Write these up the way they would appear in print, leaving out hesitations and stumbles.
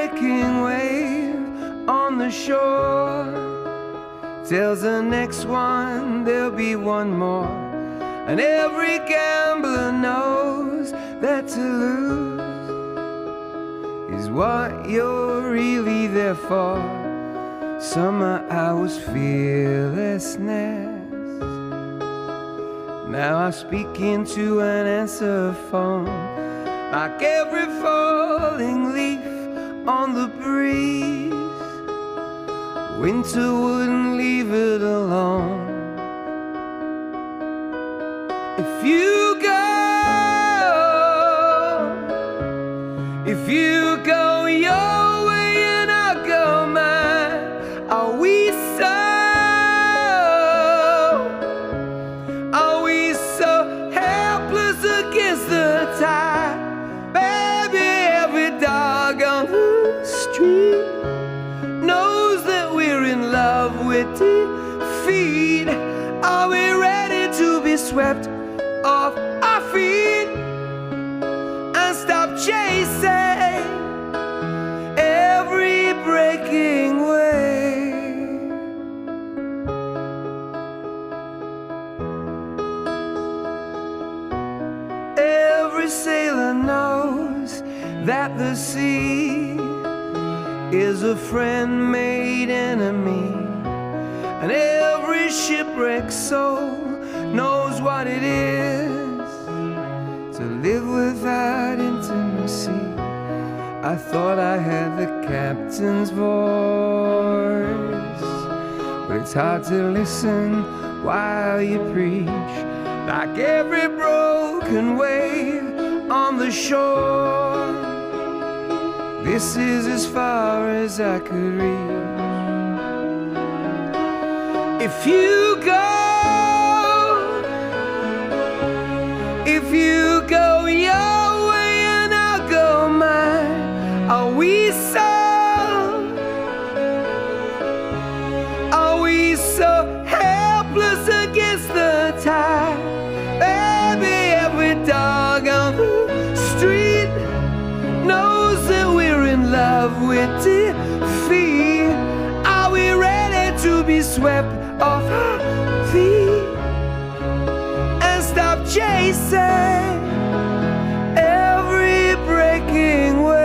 breaking wave on the shore tells the next one there'll be one more. And every gambler knows that to lose is what you're really there for. Summer hours fearlessness. Now I speak into an answer phone, like every falling leaf on the breeze. Winter wouldn't leave it alone. If you go your way and I'll go mine, are we so helpless against the tide? Baby, every dog on the street knows that we're in love with defeat. Are we ready to be swept off our feet and stop chasing every breaking wave? Every sailor knows that the sea is a friend made enemy, and every shipwrecked soul knows what it is to live without intimacy. I thought I had the captain's voice, but it's hard to listen while you preach. Like every broken wave on the shore, this is as far as I could reach. If you go your way and I'll go mine, are we so helpless against the tide? Baby, every dog on the street knows that we're in love with defeat. Are we ready to be swept off our feet and stop chasing every breaking wave?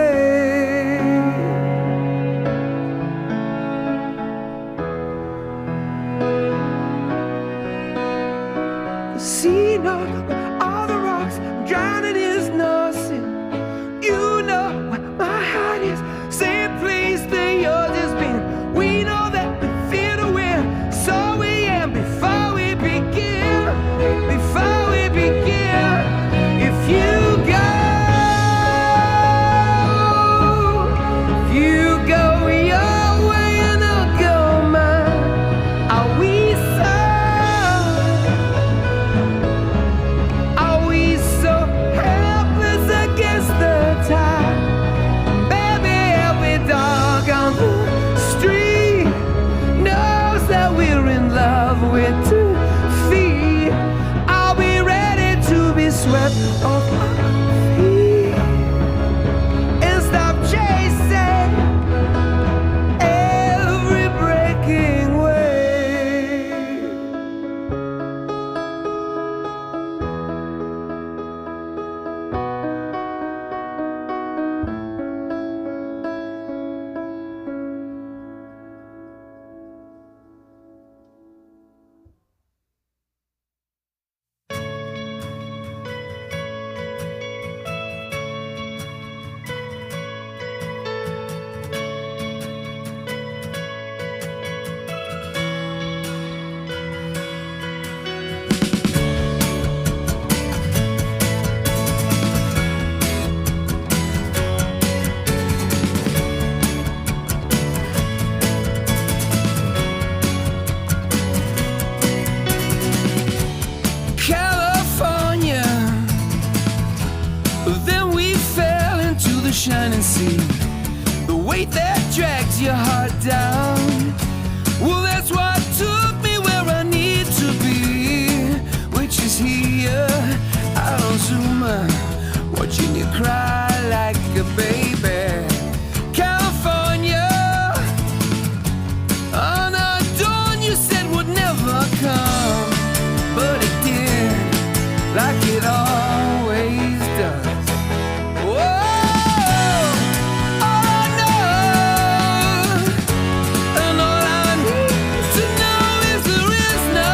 The sea knows all the rocks drowning is nothing. You know where my heart is. Same place that yours has been. We know that we fear to win, so we end before we begin. Before we begin. If you go your way and I'll go mine, are we so helpless against the tide? Baby, every dog on the street knows that we're in love with defeat. Are we ready to be swept off our feet and stop chasing every breaking wave? California, then we fell into the shining sea. The weight that drags your heart down, well, that's what took me where I need to be, which is here out on Zuma, watching you cry like a baby. California, like it always does. Whoa, all I know, and all I need to know is there is no,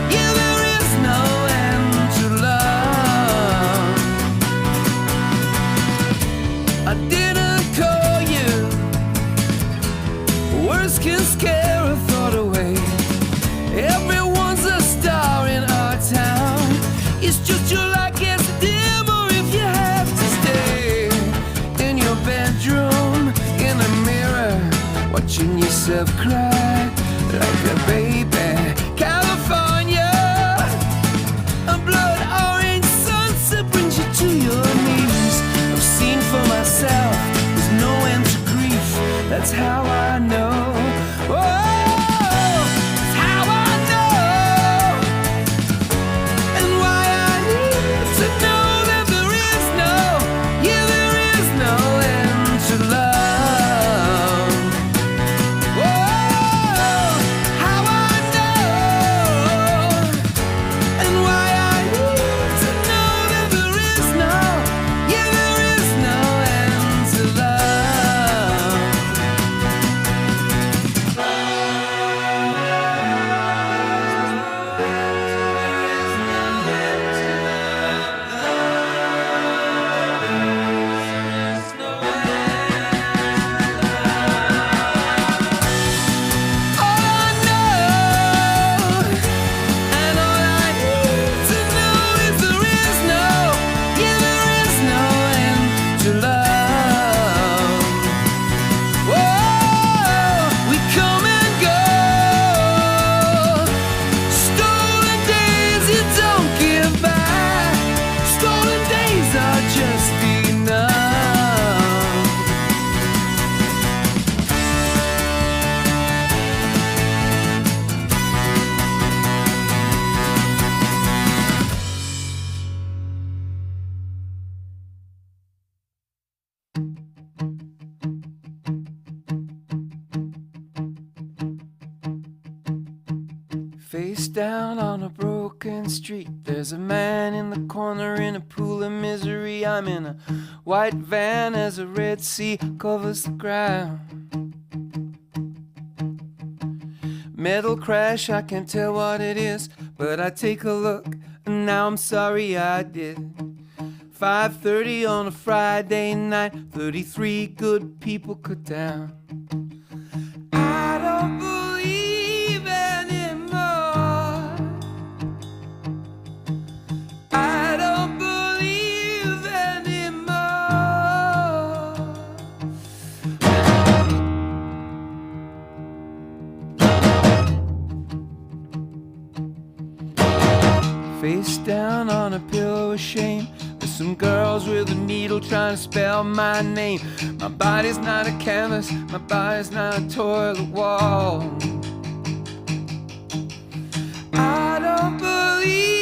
yeah, there is no end to love. I didn't call you, words can scare a thought away. Everyone's a star in our town. It's just your light gets dimmer if you have to stay in your bedroom, in a mirror, watching yourself cry like a baby. California, a blood orange sunset brings you to your knees. I've seen for myself, there's no end to grief. That's how I know. Oh, face down on a broken street, there's a man in the corner in a pool of misery. I'm in a white van as a red sea covers the ground. Metal crash, I can't tell what it is, but I take a look and now I'm sorry I did. 5:30 on a Friday night, 33 good people cut down. I don't believe anymore. I don't believe anymore. Face down on a pillow of shame, there's some girls with a needle trying to spell my name. My body's not a canvas, my body's not a toilet wall. I don't believe